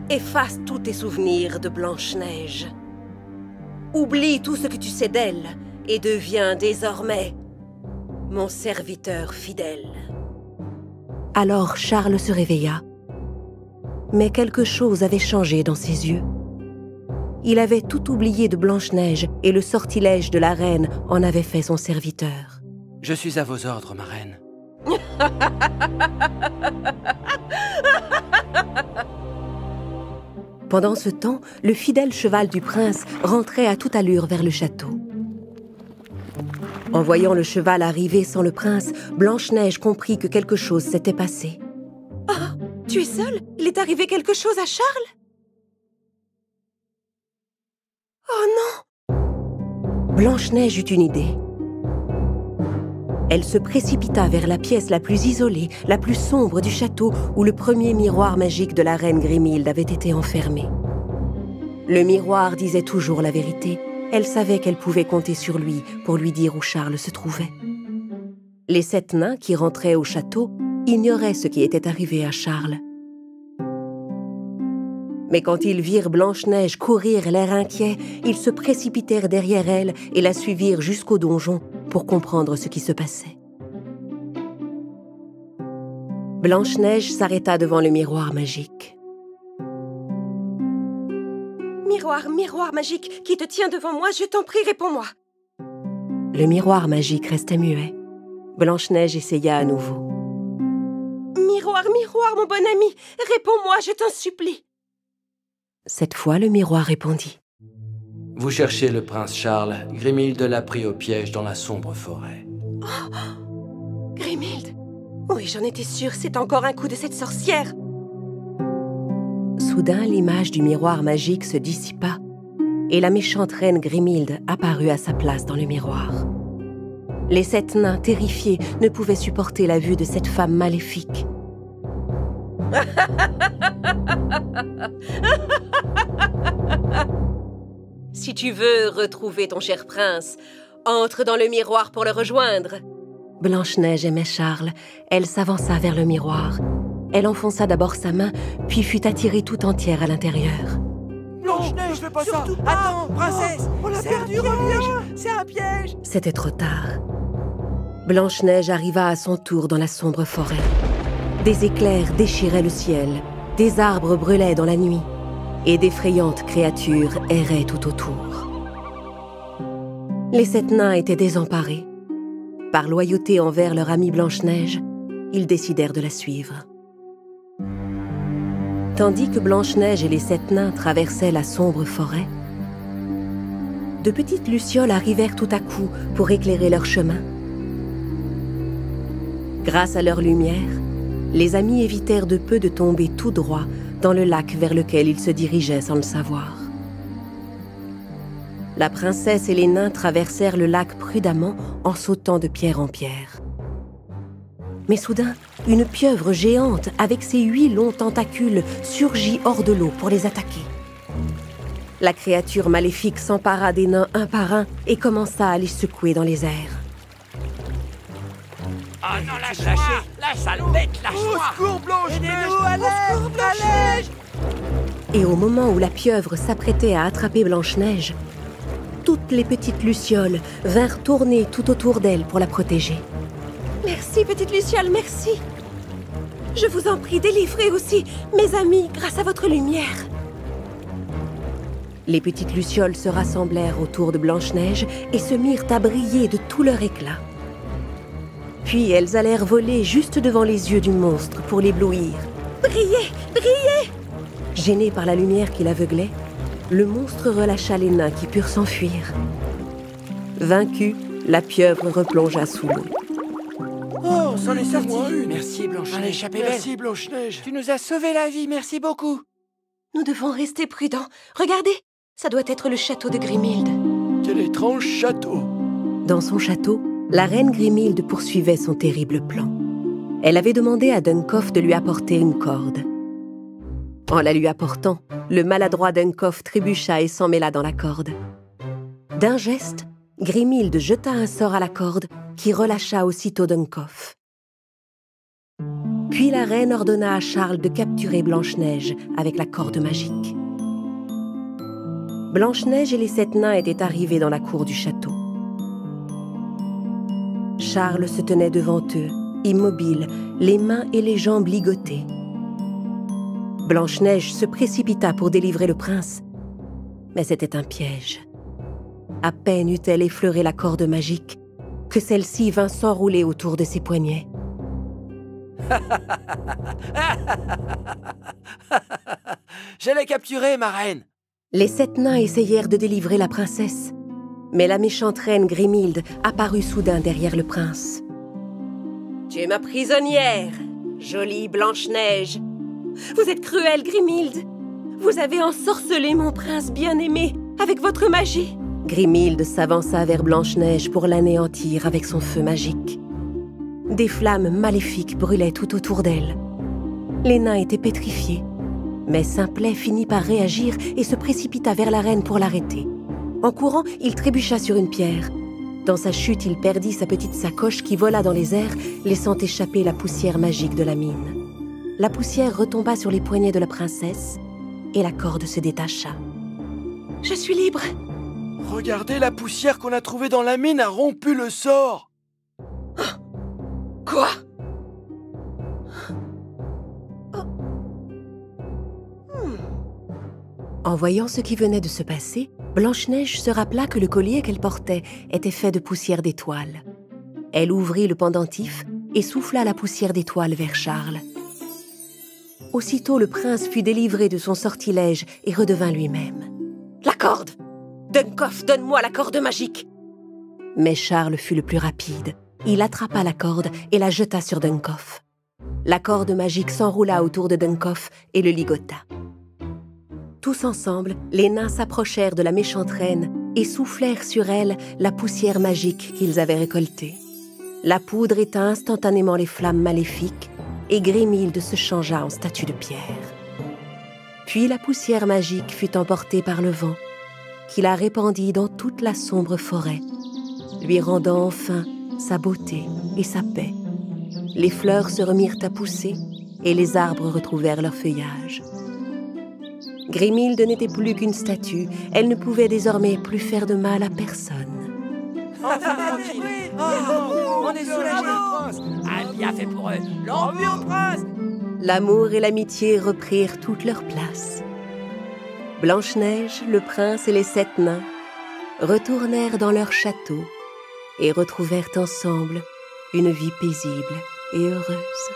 Speaker 1: Efface tous tes souvenirs de Blanche-Neige. Oublie tout ce que tu sais d'elle et deviens désormais mon serviteur fidèle. » Alors Charles se réveilla. Mais quelque chose avait changé dans ses yeux. Il avait tout oublié de Blanche-Neige et le sortilège de la reine en avait fait son serviteur.
Speaker 2: « Je suis à vos ordres, ma reine. »
Speaker 1: Pendant ce temps, le fidèle cheval du prince rentrait à toute allure vers le château. En voyant le cheval arriver sans le prince, Blanche-Neige comprit que quelque chose s'était passé. « Oh, tu es seule? Il est arrivé quelque chose à Charles? » « Oh non !» Blanche-Neige eut une idée. Elle se précipita vers la pièce la plus isolée, la plus sombre du château où le premier miroir magique de la reine Grimhilde avait été enfermé. Le miroir disait toujours la vérité. Elle savait qu'elle pouvait compter sur lui pour lui dire où Charles se trouvait. Les 7 nains qui rentraient au château ignoraient ce qui était arrivé à Charles. Mais quand ils virent Blanche-Neige courir l'air inquiet, ils se précipitèrent derrière elle et la suivirent jusqu'au donjon pour comprendre ce qui se passait. Blanche-Neige s'arrêta devant le miroir magique. « Miroir, miroir magique, qui te tient devant moi, je t'en prie, réponds-moi !» Le miroir magique restait muet. Blanche-Neige essaya à nouveau. « Miroir, miroir, mon bon ami, réponds-moi, je t'en supplie !» Cette fois, le miroir répondit.
Speaker 2: « Vous cherchez le prince Charles. Grimhilde l'a pris au piège dans la sombre forêt. »
Speaker 1: Oh, Grimhilde? Oui, j'en étais sûre, c'est encore un coup de cette sorcière. Soudain, l'image du miroir magique se dissipa et la méchante reine Grimhilde apparut à sa place dans le miroir. Les 7 nains, terrifiés, ne pouvaient supporter la vue de cette femme maléfique. Si tu veux retrouver ton cher prince, entre dans le miroir pour le rejoindre. Blanche-Neige aimait Charles. Elle s'avança vers le miroir. Elle enfonça d'abord sa main, puis fut attirée tout entière à l'intérieur.
Speaker 3: Blanche-Neige, fais pas ça! Attends, princesse! On l'a perdu, reviens! C'est un piège!
Speaker 1: C'était trop tard. Blanche-Neige arriva à son tour dans la sombre forêt. Des éclairs déchiraient le ciel, des arbres brûlaient dans la nuit, et d'effrayantes créatures erraient tout autour. Les 7 nains étaient désemparés. Par loyauté envers leur amie Blanche-Neige, ils décidèrent de la suivre. Tandis que Blanche-Neige et les 7 nains traversaient la sombre forêt, de petites lucioles arrivèrent tout à coup pour éclairer leur chemin. Grâce à leur lumière, les amis évitèrent de peu de tomber tout droit dans le lac vers lequel ils se dirigeaient sans le savoir. La princesse et les nains traversèrent le lac prudemment en sautant de pierre en pierre. Mais soudain, une pieuvre géante avec ses 8 longs tentacules surgit hors de l'eau pour les attaquer. La créature maléfique s'empara des nains un par un et commença à les secouer dans les airs.
Speaker 4: Oh non, lâche-moi! La sale bête, lâche-moi!
Speaker 3: Au secours, Blanche-Neige! À l'aide! À l'aide!
Speaker 1: Et au moment où la pieuvre s'apprêtait à attraper Blanche-Neige, toutes les petites lucioles vinrent tourner tout autour d'elle pour la protéger. Merci, petite luciole, merci. Je vous en prie, délivrez aussi mes amis grâce à votre lumière. Les petites lucioles se rassemblèrent autour de Blanche-Neige et se mirent à briller de tout leur éclat. Puis elles allèrent voler juste devant les yeux du monstre pour l'éblouir. Brillez, brillez! Gênée par la lumière qui l'aveuglait, le monstre relâcha les nains qui purent s'enfuir. Vaincue, la pieuvre replongea sous l'eau.
Speaker 3: Oh, on s'en est sorti.
Speaker 4: Merci, Blanche-Neige.
Speaker 3: Échappé belle.
Speaker 5: Merci, Blanche-Neige.
Speaker 3: Tu nous as sauvé la vie, merci beaucoup.
Speaker 1: Nous devons rester prudents. Regardez, ça doit être le château de Grimhilde.
Speaker 5: Quel étrange château.
Speaker 1: Dans son château, la reine Grimhilde poursuivait son terrible plan. Elle avait demandé à Dunkoff de lui apporter une corde. En la lui apportant, le maladroit Dunkoff trébucha et s'emmêla dans la corde. D'un geste, Grimhilde jeta un sort à la corde qui relâcha aussitôt Dunkoff. Puis la reine ordonna à Charles de capturer Blanche-Neige avec la corde magique. Blanche-Neige et les 7 nains étaient arrivés dans la cour du château. Charles se tenait devant eux, immobile, les mains et les jambes ligotées. Blanche-Neige se précipita pour délivrer le prince, mais c'était un piège. À peine eut-elle effleuré la corde magique que celle-ci vint s'enrouler autour de ses poignets.
Speaker 3: Je l'ai capturé, ma reine.
Speaker 1: Les 7 nains essayèrent de délivrer la princesse, mais la méchante reine Grimhilde apparut soudain derrière le prince. « Tu es ma prisonnière, jolie Blanche-Neige. Vous êtes cruelle, Grimhilde. Vous avez ensorcelé mon prince bien-aimé avec votre magie. » Grimhilde s'avança vers Blanche-Neige pour l'anéantir avec son feu magique. Des flammes maléfiques brûlaient tout autour d'elle. Les nains étaient pétrifiés, mais Simplet finit par réagir et se précipita vers la reine pour l'arrêter. En courant, il trébucha sur une pierre. Dans sa chute, il perdit sa petite sacoche qui vola dans les airs, laissant échapper la poussière magique de la mine. La poussière retomba sur les poignets de la princesse et la corde se détacha. « Je suis libre !»
Speaker 5: Regardez, la poussière qu'on a trouvée dans la mine a rompu le sort.
Speaker 1: Quoi? En voyant ce qui venait de se passer, Blanche-Neige se rappela que le collier qu'elle portait était fait de poussière d'étoiles. Elle ouvrit le pendentif et souffla la poussière d'étoiles vers Charles. Aussitôt, le prince fut délivré de son sortilège et redevint lui-même. « La corde! Dunkoff, donne-moi la corde magique !» Mais Charles fut le plus rapide. Il attrapa la corde et la jeta sur Dunkoff. La corde magique s'enroula autour de Dunkoff et le ligota. Tous ensemble, les nains s'approchèrent de la méchante reine et soufflèrent sur elle la poussière magique qu'ils avaient récoltée. La poudre éteint instantanément les flammes maléfiques et Grimhilde se changea en statue de pierre. Puis la poussière magique fut emportée par le vent, qui la répandit dans toute la sombre forêt, lui rendant enfin sa beauté et sa paix. Les fleurs se remirent à pousser et les arbres retrouvèrent leur feuillage. Grimhilde n'était plus qu'une statue, elle ne pouvait désormais plus faire de mal à personne.
Speaker 3: Enfin, tranquille. On est soulagés.
Speaker 4: Ah, bien fait pour eux.
Speaker 3: L'envie au prince.
Speaker 1: L'amour et l'amitié reprirent toute leur place. Blanche-Neige, le prince et les 7 nains retournèrent dans leur château et retrouvèrent ensemble une vie paisible et heureuse.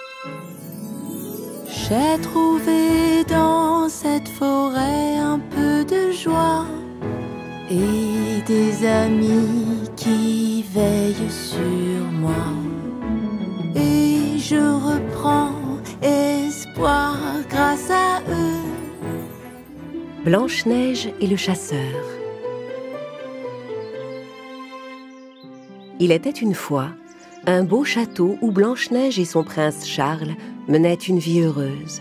Speaker 6: J'ai trouvé dans cette forêt un peu de joie et des amis qui veillent sur moi. Et je reprends espoir grâce à eux.
Speaker 1: Blanche-Neige et le chasseur. Il était une fois un beau château où Blanche-Neige et son prince Charles menaient une vie heureuse.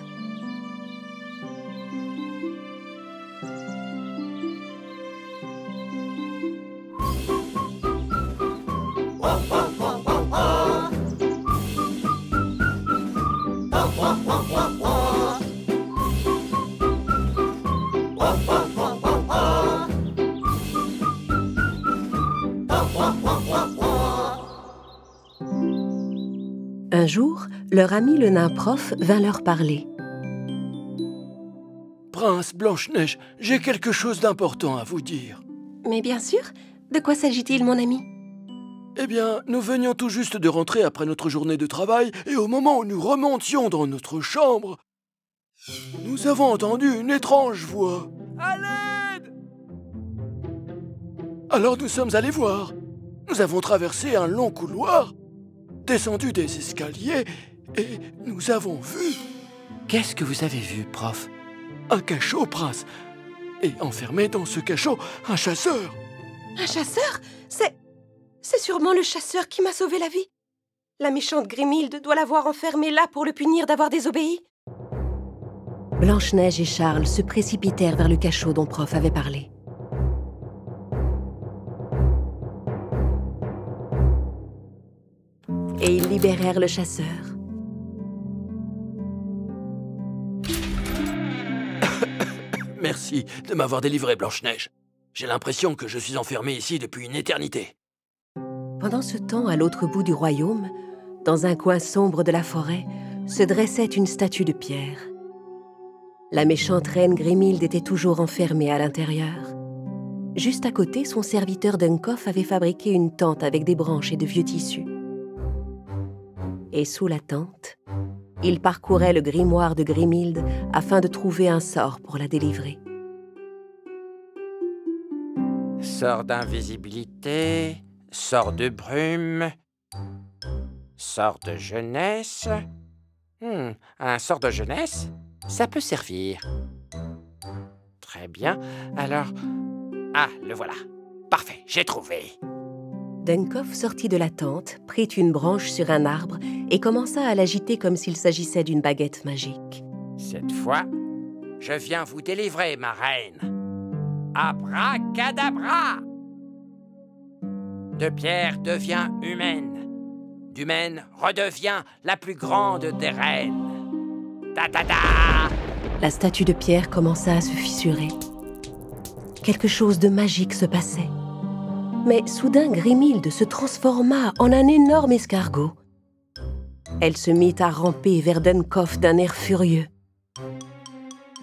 Speaker 1: Un jour, leur ami le nain prof vint leur parler.
Speaker 5: Prince, Blanche-Neige, j'ai quelque chose d'important à vous dire.
Speaker 1: Mais bien sûr, de quoi s'agit-il, mon ami?
Speaker 5: Eh bien, nous venions tout juste de rentrer après notre journée de travail, et au moment où nous remontions dans notre chambre, nous avons entendu une étrange voix.
Speaker 3: À l'aide!
Speaker 5: Alors nous sommes allés voir. Nous avons traversé un long couloir, descendu des escaliers et nous avons vu...
Speaker 4: Qu'est-ce que vous avez vu, prof?
Speaker 5: Un cachot, prince. Et enfermé dans ce cachot, un chasseur.
Speaker 1: Un chasseur? C'est sûrement le chasseur qui m'a sauvé la vie. La méchante Grimhilde doit l'avoir enfermé là pour le punir d'avoir désobéi. Blanche-Neige et Charles se précipitèrent vers le cachot dont Prof avait parlé. Et ils libérèrent le chasseur.
Speaker 5: Merci de m'avoir délivré, Blanche-Neige. J'ai l'impression que je suis enfermé ici depuis une éternité.
Speaker 1: Pendant ce temps, à l'autre bout du royaume, dans un coin sombre de la forêt, se dressait une statue de pierre. La méchante reine Grimhilde était toujours enfermée à l'intérieur. Juste à côté, son serviteur Dunkoff avait fabriqué une tente avec des branches et de vieux tissus. Et sous la tente, il parcourait le grimoire de Grimhilde afin de trouver un sort pour la délivrer.
Speaker 4: Sort d'invisibilité, sort de brume, sort de jeunesse. Un sort de jeunesse, ça peut servir. Très bien, alors... Ah, le voilà. Parfait, j'ai trouvé.
Speaker 1: Dunkoff sortit de la tente, prit une branche sur un arbre et commença à l'agiter comme s'il s'agissait d'une baguette magique.
Speaker 4: Cette fois, je viens vous délivrer, ma reine. Abracadabra! De pierre devient humaine. D'humaine redevient la plus grande des reines. Ta-ta-ta!
Speaker 1: La statue de pierre commença à se fissurer. Quelque chose de magique se passait. Mais soudain, Grimhilde se transforma en un énorme escargot. Elle se mit à ramper vers Dunkoff d'un air furieux.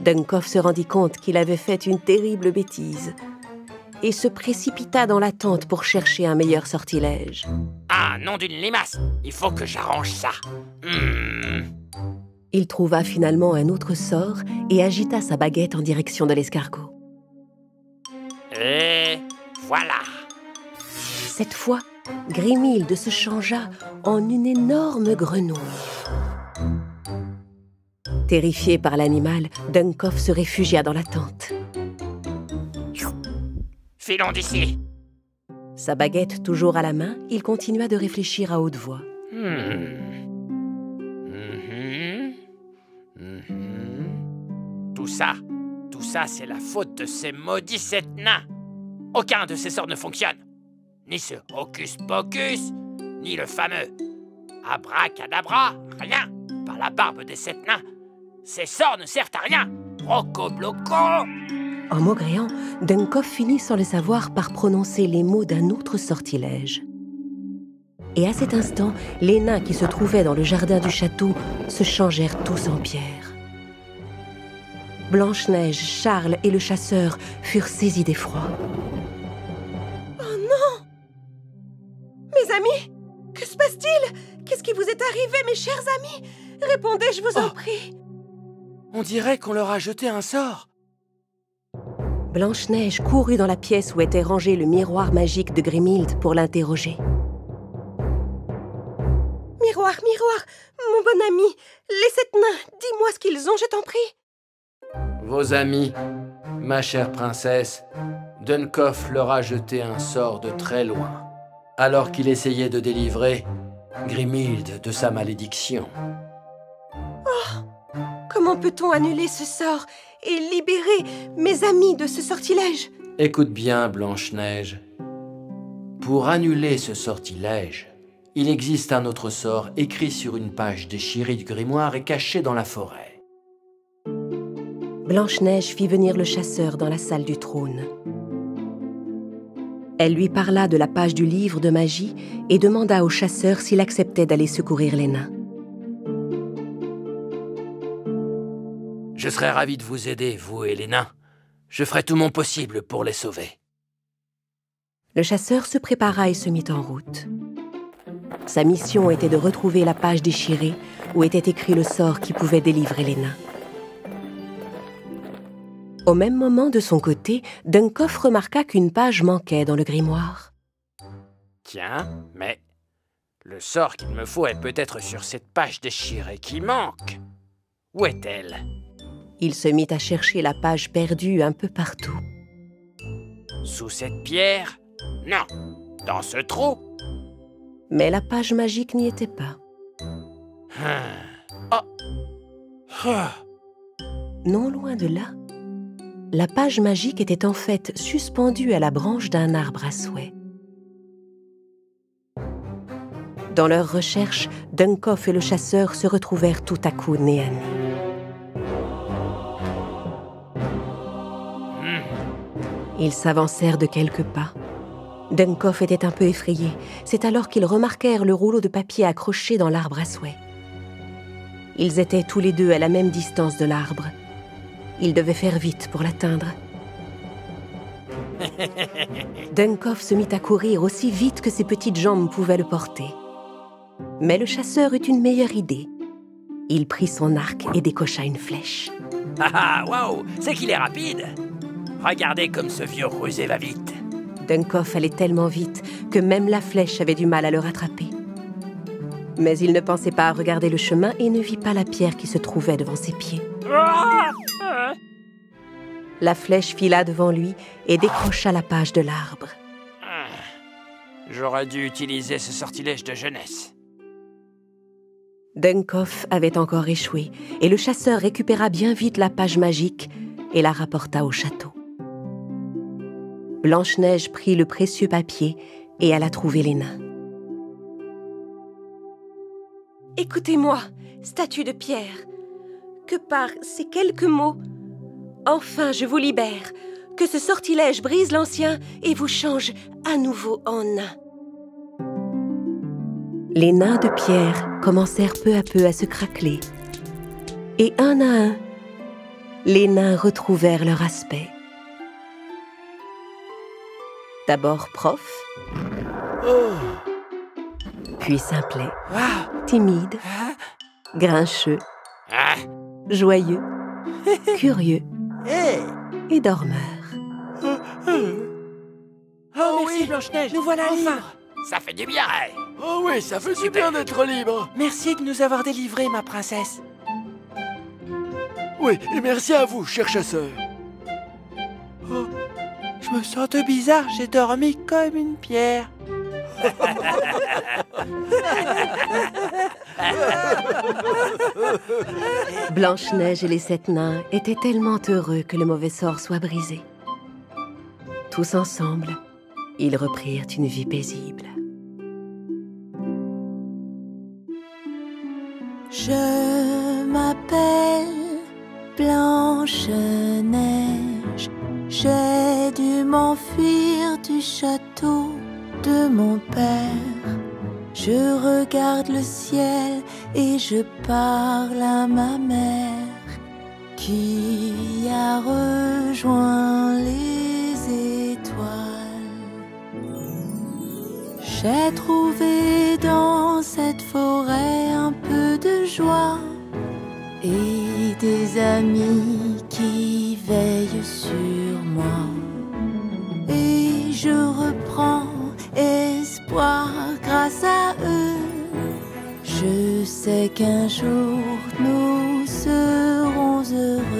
Speaker 1: Dunkoff se rendit compte qu'il avait fait une terrible bêtise et se précipita dans la tente pour chercher un meilleur sortilège.
Speaker 4: Ah, nom d'une limace! Il faut que j'arrange ça.
Speaker 1: Il trouva finalement un autre sort et agita sa baguette en direction de l'escargot.
Speaker 4: Et voilà!
Speaker 1: Cette fois, Grimhilde se changea en une énorme grenouille. Terrifié par l'animal, Dunkoff se réfugia dans la tente.
Speaker 4: Filons d'ici!
Speaker 1: Sa baguette toujours à la main, il continua de réfléchir à haute voix.
Speaker 4: Tout ça, c'est la faute de ces maudits 7 nains. Aucun de ces sorts ne fonctionne. Ni ce hocus pocus, ni le fameux abracadabra, rien. Par la barbe des 7 nains, ces sorts ne servent à rien. Roco-bloco!
Speaker 1: En maugréant, Dunkoff finit sans le savoir par prononcer les mots d'un autre sortilège. Et à cet instant, les nains qui se trouvaient dans le jardin du château se changèrent tous en pierre. Blanche-Neige, Charles et le chasseur furent saisis d'effroi. Oh non! Mes amis, que se passe-t-il? Qu'est-ce qui vous est arrivé, mes chers amis? Répondez, je vous en prie.
Speaker 3: On dirait qu'on leur a jeté un sort.
Speaker 1: Blanche-Neige courut dans la pièce où était rangé le miroir magique de Grimhilde pour l'interroger. Miroir, miroir, mon bon ami, les 7 nains, dis-moi ce qu'ils ont, je t'en prie.
Speaker 2: Vos amis, ma chère princesse, Dunkoff leur a jeté un sort de très loin, alors qu'il essayait de délivrer Grimhilde de sa malédiction.
Speaker 1: Oh, comment peut-on annuler ce sort et libérer mes amis de ce sortilège?
Speaker 2: Écoute bien, Blanche-Neige. Pour annuler ce sortilège, il existe un autre sort écrit sur une page déchirée du grimoire et caché dans la forêt.
Speaker 1: Blanche-Neige fit venir le chasseur dans la salle du trône. Elle lui parla de la page du livre de magie et demanda au chasseur s'il acceptait d'aller secourir les nains.
Speaker 4: Je serais ravi de vous aider, vous et les nains. Je ferai tout mon possible pour les sauver.
Speaker 1: Le chasseur se prépara et se mit en route. Sa mission était de retrouver la page déchirée où était écrit le sort qui pouvait délivrer les nains. Au même moment, de son côté, Dunkoff remarqua qu'une page manquait dans le grimoire.
Speaker 4: Tiens, mais le sort qu'il me faut est peut-être sur cette page déchirée qui manque. Où est-elle?
Speaker 1: Il se mit à chercher la page perdue un peu partout.
Speaker 4: Sous cette pierre? Non. Dans ce trou?
Speaker 1: Mais la page magique n'y était pas. Non loin de là, la page magique était en fait suspendue à la branche d'un arbre à souhait. Dans leurs recherches, Dunkoff et le chasseur se retrouvèrent tout à coup nez à nez. Ils s'avancèrent de quelques pas. Dunkoff était un peu effrayé. C'est alors qu'ils remarquèrent le rouleau de papier accroché dans l'arbre à souhait. Ils étaient tous les deux à la même distance de l'arbre. Ils devaient faire vite pour l'atteindre. Dunkoff se mit à courir aussi vite que ses petites jambes pouvaient le porter. Mais le chasseur eut une meilleure idée. Il prit son arc et décocha une flèche.
Speaker 4: Ah, waouh, c'est qu'il est rapide. Regardez comme ce vieux rusé va vite.
Speaker 1: Dunkoff allait tellement vite que même la flèche avait du mal à le rattraper. Mais il ne pensait pas à regarder le chemin et ne vit pas la pierre qui se trouvait devant ses pieds. La flèche fila devant lui et décrocha la page de l'arbre.
Speaker 4: J'aurais dû utiliser ce sortilège de jeunesse.
Speaker 1: Dunkoff avait encore échoué et le chasseur récupéra bien vite la page magique et la rapporta au château. Blanche-Neige prit le précieux papier et alla trouver les nains. « Écoutez-moi, statue de pierre, que par ces quelques mots, enfin je vous libère, que ce sortilège brise l'ancien et vous change à nouveau en nain. » Les nains de pierre commencèrent peu à peu à se craqueler. Et un à un, les nains retrouvèrent leur aspect. D'abord prof, puis simplet, timide, grincheux, joyeux, curieux et dormeur.
Speaker 3: Oh, merci Blanche-Neige, nous voilà libres.
Speaker 4: Ça fait du bien, hein?
Speaker 5: Oh oui, ça fait du bien d'être libre.
Speaker 3: Merci de nous avoir délivrés, ma princesse.
Speaker 5: Oui, et merci à vous, cher chasseur.
Speaker 3: Oh, je me sens tout bizarre, j'ai dormi comme une pierre.
Speaker 1: Blanche-Neige et les 7 nains étaient tellement heureux que le mauvais sort soit brisé. Tous ensemble, ils reprirent une vie paisible.
Speaker 6: Je m'appelle Blanche-Neige. J'ai dû m'enfuir du château de mon père. Je regarde le ciel et je parle à ma mère qui a rejoint les étoiles. J'ai trouvé dans cette forêt un peu de joie et des amis qui veillent sur moi. Et je reprends espoir grâce à eux. Je sais qu'un jour nous serons heureux.